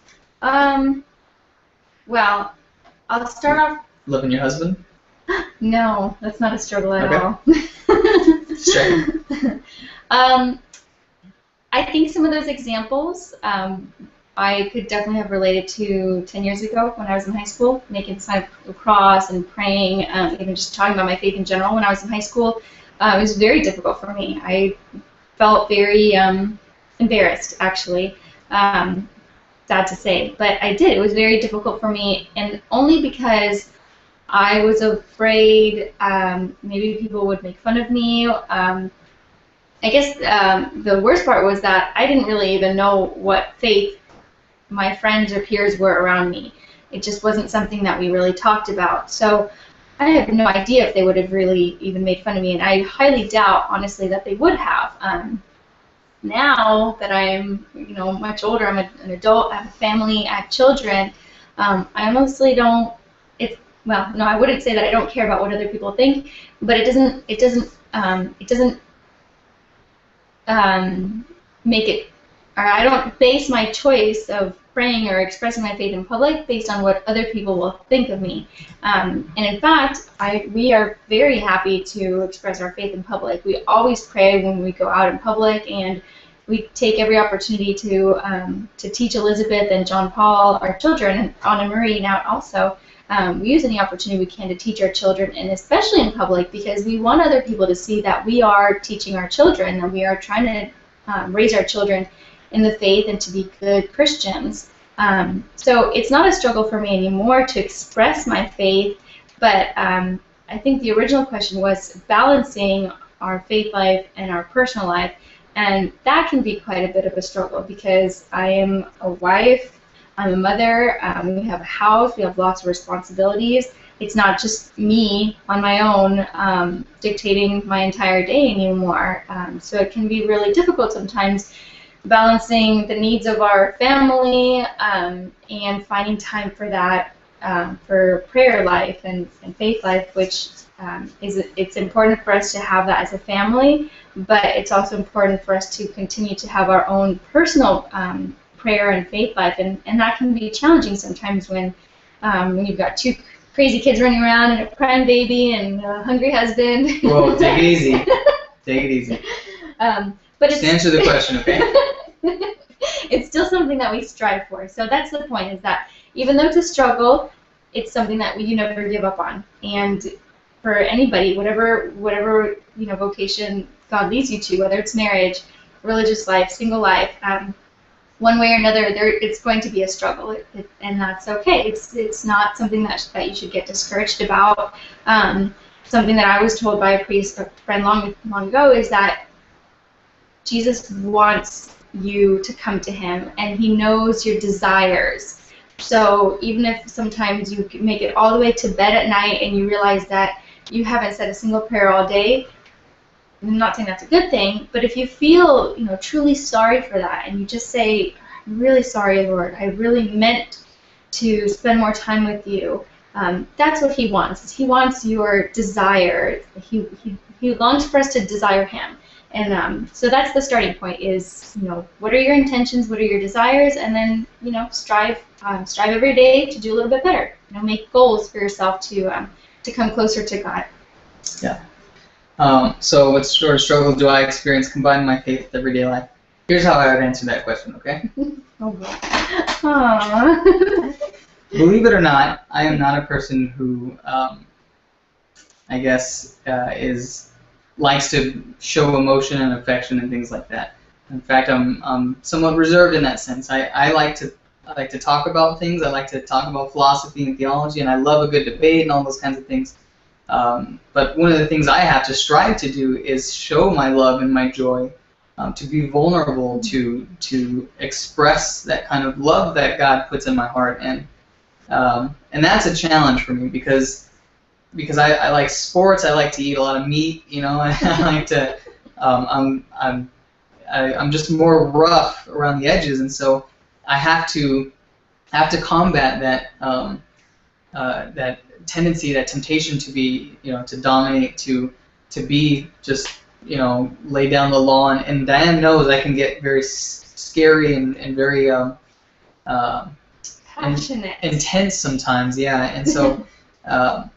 Well, I'll start off. Loving your husband? No, that's not a struggle at all. Straight. I think some of those examples I could definitely have related to 10 years ago when I was in high school, making the sign of the cross and praying, even just talking about my faith in general when I was in high school. It was very difficult for me. I felt very embarrassed, actually. Sad to say, but I did. It was very difficult for me, and only because I was afraid maybe people would make fun of me. I guess the worst part was that I didn't really even know what faith my friends or peers were around me. It just wasn't something that we really talked about. So I have no idea if they would have really even made fun of me, and I highly doubt, honestly, that they would have. Now that I'm, much older, I'm an adult, I have a family, I have children, I mostly don't. Well, no, I wouldn't say that I don't care about what other people think, but it doesn't make it, or I don't base my choice of praying or expressing my faith in public based on what other people will think of me. And in fact, we are very happy to express our faith in public. We always pray when we go out in public, and we take every opportunity to teach Elizabeth and John Paul, our children, and Anna Marie now also. We use any opportunity we can to teach our children, and especially in public, because we want other people to see that we are teaching our children, that we are trying to raise our children in the faith and to be good Christians. So it's not a struggle for me anymore to express my faith, but I think the original question was balancing our faith life and our personal life, and that can be quite a bit of a struggle because I am a wife, I'm a mother, we have a house, we have lots of responsibilities. It's not just me on my own dictating my entire day anymore. So it can be really difficult sometimes balancing the needs of our family and finding time for that, for prayer life and faith life, which it's important for us to have that as a family, but it's also important for us to continue to have our own personal prayer and faith life, and that can be challenging sometimes when you've got two crazy kids running around and a crying baby and a hungry husband. Whoa, take it easy. Take it easy. But just answer the question, okay? It's still something that we strive for. So that's the point, is that even though it's a struggle, it's something that you never give up on. And for anybody, whatever vocation God leads you to, whether it's marriage, religious life, single life, one way or another, it's going to be a struggle, and that's okay. It's not something that you should get discouraged about. Something that I was told by a priest, a friend long ago, is that Jesus wants you to come to Him, and He knows your desires. So even if sometimes you make it all the way to bed at night and you realize that you haven't said a single prayer all day, I'm not saying that's a good thing, but if you feel, truly sorry for that, and you just say, I'm really sorry, Lord, I really meant to spend more time with you, that's what he wants. He wants your desire. He longs for us to desire him. And so that's the starting point is, what are your intentions, what are your desires, and then, strive every day to do a little bit better. Make goals for yourself to come closer to God. Yeah. So what sort of struggles do I experience combining my faith with everyday life? Here's how I would answer that question, okay? Oh, boy. Aww. Believe it or not, I am not a person who, I guess, likes to show emotion and affection and things like that. In fact, I'm somewhat reserved in that sense. I like to talk about things. I like to talk about philosophy and theology, and I love a good debate and all those kinds of things. But one of the things I have to strive to do is show my love and my joy, to be vulnerable, to express that kind of love that God puts in my heart, and that's a challenge for me because I like sports. I like to eat a lot of meat, and I like to. I'm just more rough around the edges, and so I have to combat that that tendency, that temptation to be, to dominate, to be just, lay down the law. And Diane knows I can get very scary and very passionate, intense sometimes. Yeah, and so a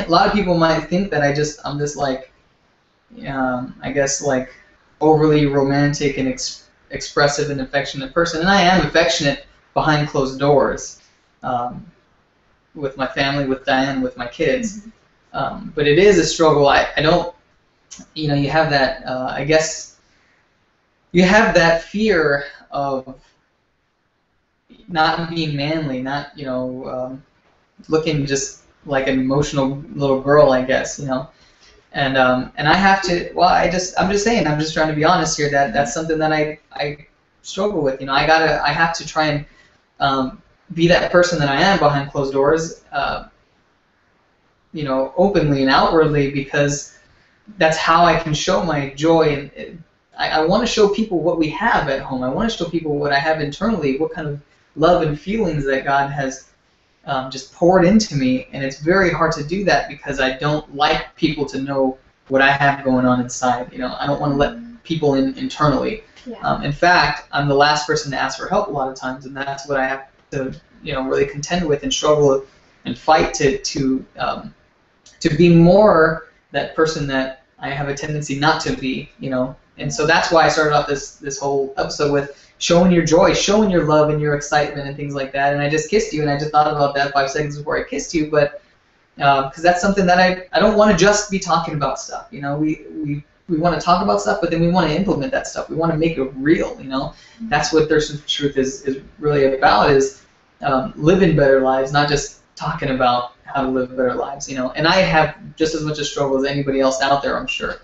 lot of people might think that I'm this like, I guess like overly romantic and expressive and affectionate person, and I am affectionate behind closed doors. With my family, with Diane, with my kids. But it is a struggle. I don't, you have that, I guess, you have that fear of not being manly, not, looking just like an emotional little girl, I guess, And I have to, I'm just saying, I'm just trying to be honest here, that's something that I struggle with. I have to try and be that person that I am behind closed doors, openly and outwardly, because that's how I can show my joy. And I want to show people what we have at home. I want to show people what I have internally, what kind of love and feelings that God has just poured into me. And it's very hard to do that because I don't like people to know what I have going on inside. I don't want to let people in internally. Yeah. In fact, I'm the last person to ask for help a lot of times, and that's what I have to really contend with and struggle and fight to be more that person that I have a tendency not to be, and so that's why I started off this whole episode with showing your joy, showing your love and your excitement and things like that. And I just kissed you, and I just thought about that 5 seconds before I kissed you, but because that's something that I don't want to just be talking about stuff. We want to talk about stuff, but then we want to implement that stuff. We want to make it real. That's what Thirst for Truth is really about, is living better lives, not just talking about how to live better lives, And I have just as much a struggle as anybody else out there, I'm sure.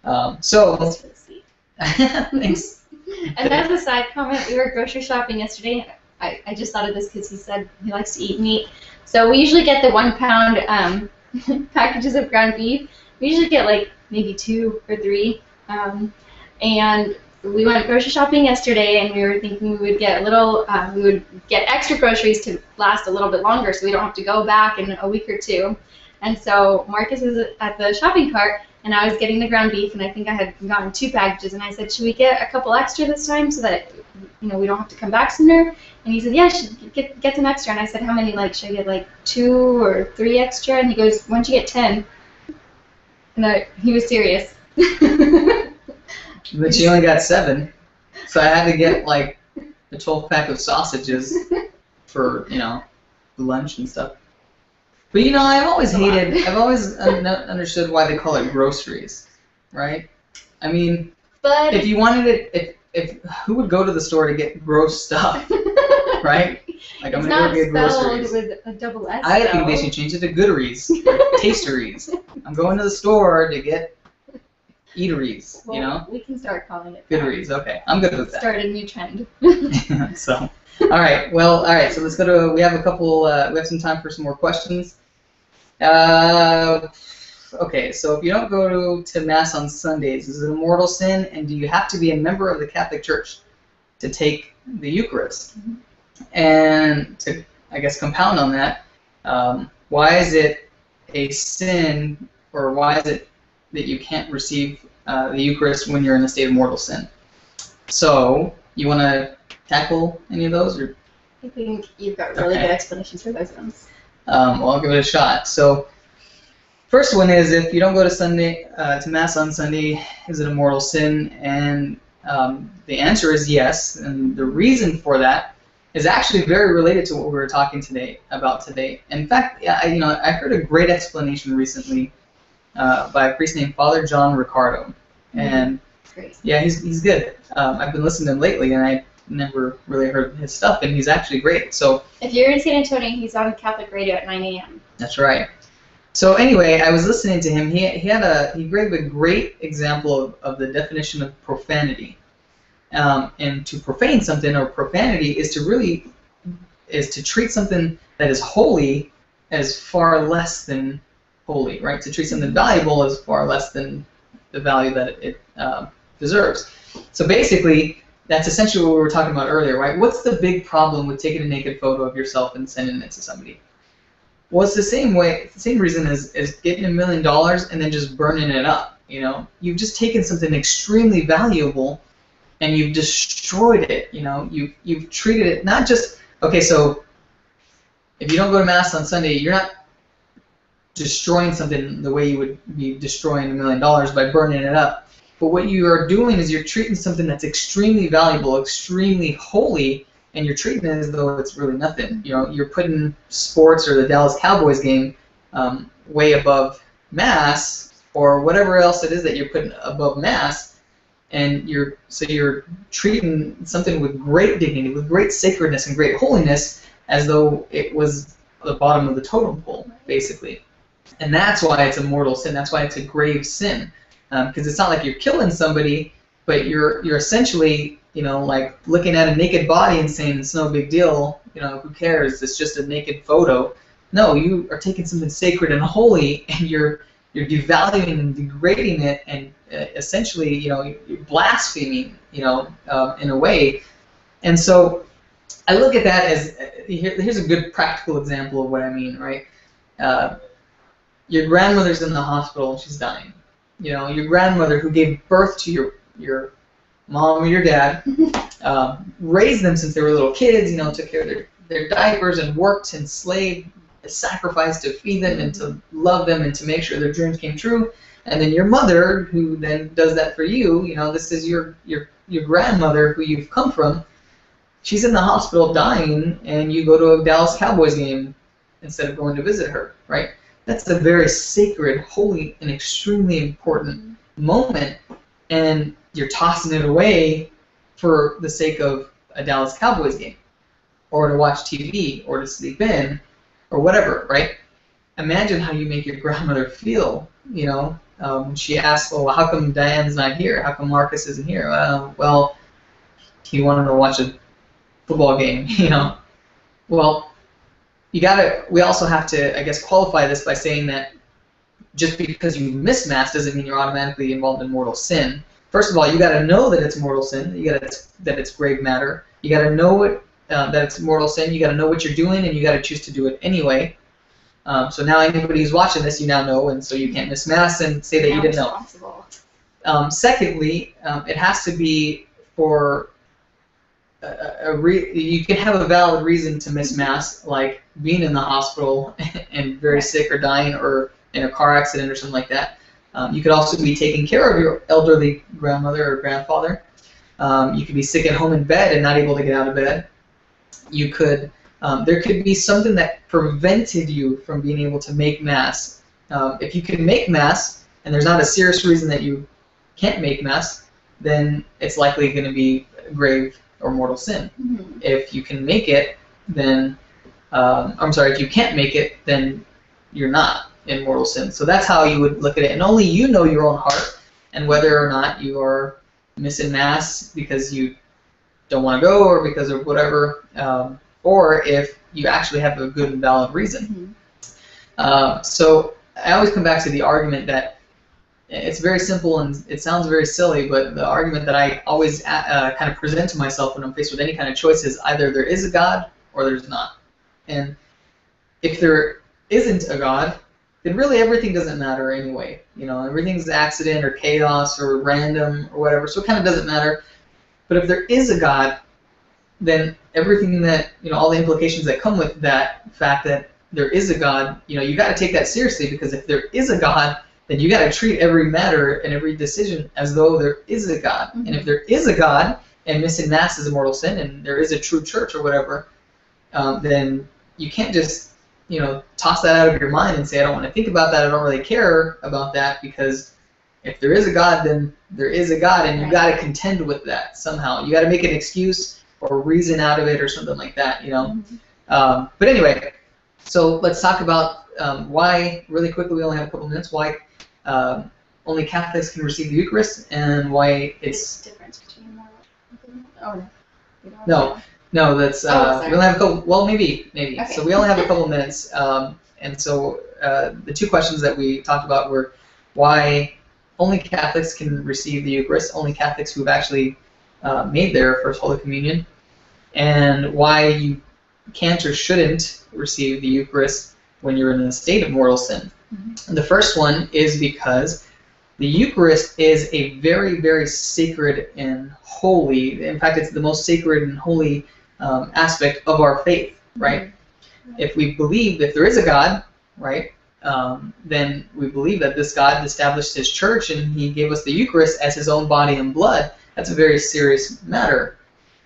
That's really sweet. Thanks. And as a side comment, we were grocery shopping yesterday. I just thought of this because he said he likes to eat meat. So we usually get the 1 pound packages of ground beef. We usually get like maybe 2 or 3. And we went grocery shopping yesterday, and we were thinking we would get we would get extra groceries to last a little bit longer, so we don't have to go back in a week or 2. And so Marcus is at the shopping cart, and I was getting the ground beef, and I think I had gotten 2 packages, and I said, should we get a couple extra this time so that we don't have to come back sooner? And he said, yeah, should get some extra. And I said, how many? Should I get like 2 or 3 extra? And he goes, why don't you get 10? And he was serious. But she only got 7, so I had to get like a 12-pack of sausages for lunch and stuff. But I've always understood why they call it groceries, right? I mean, but if you wanted it, if who would go to the store to get gross stuff, right? Like I'm gonna go get groceries. With a double S. I think they should change it to Gooderies, or Tasteries. I'm going to the store to get eateries, well, you know? We can start calling it Gooderies, okay. I'm good with that. Start a new trend. So, all right, so let's go to, we have a couple, we have some time for some more questions. Okay, so if you don't go to Mass on Sundays, is it a mortal sin, and do you have to be a member of the Catholic Church to take the Eucharist? Mm-hmm. And to, I guess, compound on that, why is it a sin, or why is it that you can't receive the Eucharist when you're in a state of mortal sin? So, you want to tackle any of those? Or? I think you've got really good explanations for those ones. Well, I'll give it a shot. So, first one is, if you don't go to Mass on Sunday, is it a mortal sin? And the answer is yes. And the reason for that is actually very related to what we were talking about today. In fact, I heard a great explanation recently by a priest named Father John Ricardo, and yeah, he's good. I've been listening to him lately, and I never really heard his stuff, and he's actually great. So if you're in San Antonio, he's on Catholic radio at 9 a.m. That's right. So anyway, I was listening to him. He gave a great example of the definition of profanity. And to profane something, or profanity, is to treat something that is holy as far less than holy, right? To treat something valuable as far less than the value that it deserves. So basically, that's essentially what we were talking about earlier, right? What's the big problem with taking a naked photo of yourself and sending it to somebody? Well, it's the same reason as getting $1 million and then just burning it up. You know, you've just taken something extremely valuable and you've destroyed it. You know, you've treated it not just, okay, so if you don't go to Mass on Sunday, you're not destroying something the way you would be destroying $1 million by burning it up. But what you are doing is you're treating something that's extremely valuable, extremely holy, and you're treating it as though it's really nothing. You know, you're putting sports or the Dallas Cowboys game way above Mass, or whatever else it is that you're putting above Mass, and you're treating something with great dignity, with great sacredness and great holiness, as though it was the bottom of the totem pole, basically. And that's why it's a mortal sin. That's why it's a grave sin, because it's not like you're killing somebody, but you're essentially, you know, like looking at a naked body and saying it's no big deal, you know, who cares? It's just a naked photo. No, you are taking something sacred and holy, and you're devaluing and degrading it, and essentially, you know, you're blaspheming, you know, in a way. And so I look at that as, here's a good practical example of what I mean, right? Your grandmother's in the hospital and she's dying. You know, your grandmother who gave birth to your mom or your dad, raised them since they were little kids, you know, took care of their diapers and worked and slaved, sacrificed to feed them and to love them and to make sure their dreams came true. And then your mother, who then does that for you, you know, this is your grandmother who you've come from. She's in the hospital dying, and you go to a Dallas Cowboys game instead of going to visit her, right? That's a very sacred, holy, and extremely important moment, and you're tossing it away for the sake of a Dallas Cowboys game, or to watch TV, or to sleep in, or whatever, right? Imagine how you make your grandmother feel, you know, when she asks, well, how come Diane's not here? How come Marcus isn't here? Well, he wanted to watch a football game, you know. Well, we also have to, I guess, qualify this by saying that just because you miss Mass doesn't mean you're automatically involved in mortal sin. First of all, you got to know that it's mortal sin. That it's grave matter. You got to know that it's mortal sin. You got to know what you're doing, and you got to choose to do it anyway. So now anybody who's watching this, you now know, and so you can't miss Mass and say that you didn't know. Secondly, it has to be for you can have a valid reason to miss Mass, like being in the hospital and very sick or dying, or in a car accident or something like that. You could also be taking care of your elderly grandmother or grandfather. You could be sick at home in bed and not able to get out of bed. You could, there could be something that prevented you from being able to make Mass. If you can make Mass, and there's not a serious reason that you can't make Mass, then it's likely going to be grave or mortal sin. Mm-hmm. If you can make it, then, if you can't make it, then you're not in mortal sin. So that's how you would look at it. And only you know your own heart, and whether or not you are missing Mass because you don't want to go or because of whatever, or if you actually have a good and valid reason. So I always come back to the argument that it's very simple and it sounds very silly, but the argument that I always kind of present to myself when I'm faced with any kind of choice is either there is a God or there's not. And if there isn't a God, then really everything doesn't matter anyway. Everything's accident or chaos or random or whatever, so it kind of doesn't matter. But if there is a God, then everything that, all the implications that come with that fact that there is a God, you got to take that seriously, because if there is a God, then you got to treat every matter and every decision as though there is a God. And if there is a God and missing Mass is a mortal sin and there is a true church or whatever, then you can't just, toss that out of your mind and say, I don't want to think about that, I don't really care about that, because if there is a God, then there is a God, and you got to contend with that somehow. You got to make an excuse or reason out of it or something like that, But anyway, so let's talk about why, really quickly, we only have a couple minutes, why only Catholics can receive the Eucharist, and why it's... The difference between more... No, that's we only have a couple. Well, maybe. Okay. So we only have a couple minutes, and so the two questions that we talked about were why only Catholics can receive the Eucharist, only Catholics who've actually made their First Holy Communion, and why you can't or shouldn't receive the Eucharist when you're in a state of mortal sin. And the first one is because the Eucharist is a very, very sacred and holy. In fact, it's the most sacred and holy aspect of our faith, right? If we believe that there is a God, right, then we believe that this God established His church and He gave us the Eucharist as His own body and blood. That's a very serious matter.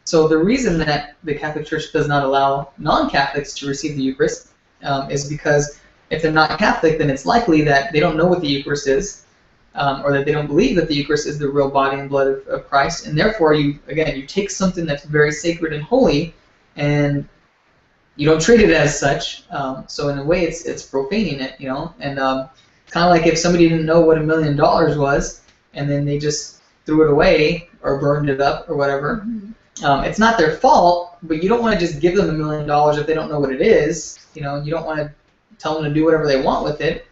So the reason that the Catholic Church does not allow non-Catholics to receive the Eucharist is because if they're not Catholic, then it's likely that they don't know what the Eucharist is, or that they don't believe that the Eucharist is the real body and blood of Christ, and therefore you take something that's very sacred and holy, and you don't treat it as such. So in a way, it's profaning it, and kind of like if somebody didn't know what $1 million was, and then they just threw it away or burned it up or whatever. It's not their fault, but you don't want to just give them $1 million if they don't know what it is. You don't want to tell them to do whatever they want with it,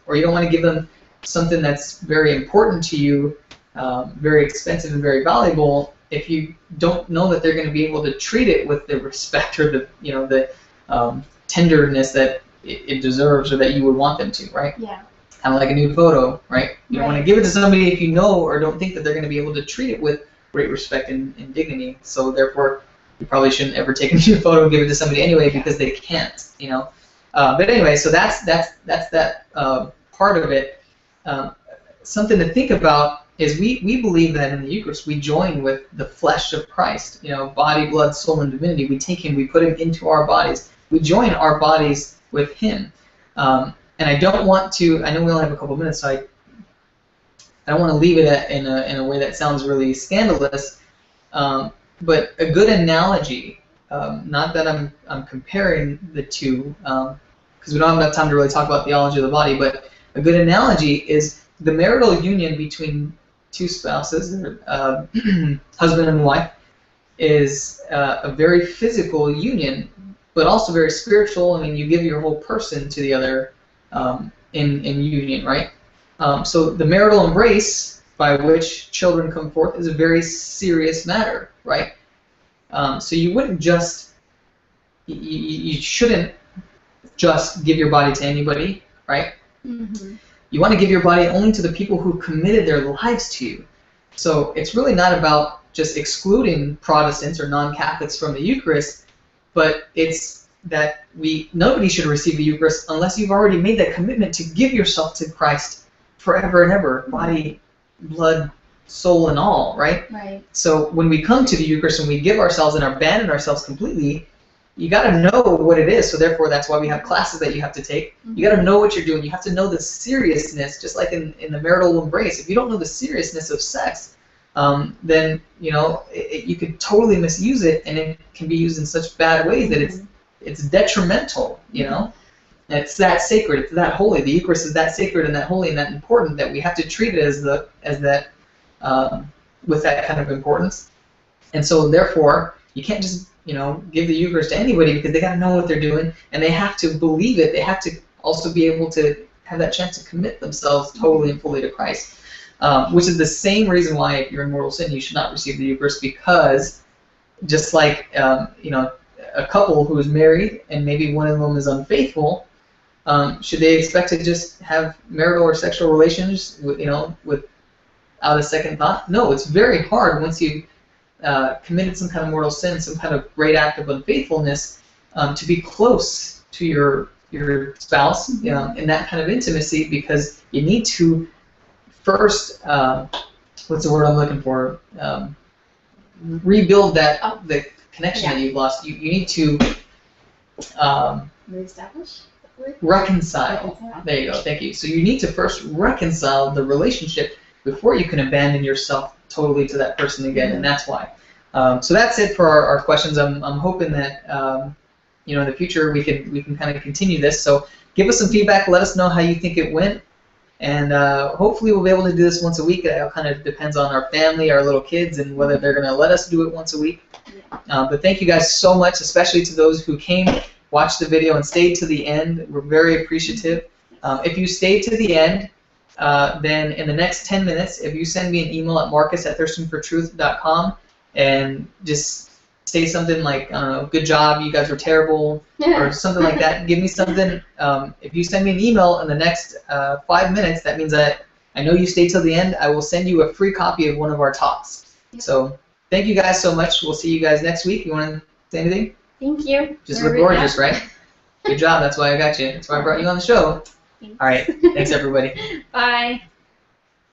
or you don't want to give them something that's very important to you, very expensive and very valuable, if you don't know that they're going to be able to treat it with the respect or the tenderness that it deserves or that you would want them to, right? Yeah. Kind of like a new photo, right? You don't want to give it to somebody if you know or don't think that they're going to be able to treat it with great respect and dignity. So therefore, you probably shouldn't ever take a new photo and give it to somebody anyway, because they can't, But anyway, so that's that part of it. Something to think about is we believe that in the Eucharist we join with the flesh of Christ, body, blood, soul, and divinity. We take Him, we put Him into our bodies. We join our bodies with Him. And I don't want to, I know we only have a couple minutes, so I don't want to leave it in a way that sounds really scandalous, but a good analogy, not that I'm comparing the two, because we don't have enough time to really talk about theology of the body, but a good analogy is the marital union between two spouses, husband and wife, is a very physical union, but also very spiritual. I mean, you give your whole person to the other in union, right? So the marital embrace by which children come forth is a very serious matter, right? So you wouldn't just, you shouldn't just give your body to anybody, right? You want to give your body only to the people who committed their lives to you. So it's really not about just excluding Protestants or non-Catholics from the Eucharist, but it's that nobody should receive the Eucharist unless you've already made that commitment to give yourself to Christ forever and ever, body, blood, soul, and all, right? Right. So when we come to the Eucharist and we give ourselves and abandon ourselves completely, you got to know what it is. So therefore, that's why we have classes that you have to take. You got to know what you're doing. You have to know the seriousness, just like in the marital embrace. If you don't know the seriousness of sex, then you could totally misuse it, and it can be used in such bad ways that it's detrimental, It's that sacred, it's that holy. The Eucharist is that sacred and that holy and that important that we have to treat it as that with that kind of importance. And so therefore, you can't just give the Eucharist to anybody, because they got to know what they're doing, and they have to believe it. They have to also be able to have that chance to commit themselves totally and fully to Christ, which is the same reason why if you're in mortal sin, you should not receive the Eucharist, because just like a couple who is married and maybe one of them is unfaithful, should they expect to just have marital or sexual relations without a second thought? No, it's very hard once you've committed some kind of mortal sin, some kind of great act of unfaithfulness, to be close to your spouse in that kind of intimacy, because you need to first, what's the word I'm looking for? Rebuild the connection that you've lost. You need to Reestablish? reconcile. There you go. Thank you. So you need to first reconcile the relationship before you can abandon yourself totally to that person again, and that's why. So that's it for our questions. I'm hoping that in the future we can kind of continue this. So give us some feedback. Let us know how you think it went, and hopefully we'll be able to do this once a week. It all kind of depends on our family, our little kids, and whether they're going to let us do it once a week. But thank you guys so much, especially to those who came, watched the video, and stayed to the end. We're very appreciative. If you stayed to the end, then in the next 10 minutes, if you send me an email at marcus@thirstingfortruth.com and just say something like, good job, you guys were terrible, or something like that, give me something. If you send me an email in the next 5 minutes, that means that I know you stayed till the end. I will send you a free copy of one of our talks. So thank you guys so much. We'll see you guys next week. You want to say anything? Thank you. Just look gorgeous, right? Good job. That's why I got you. That's why I brought you on the show. Thanks. All right. Thanks, everybody. Bye.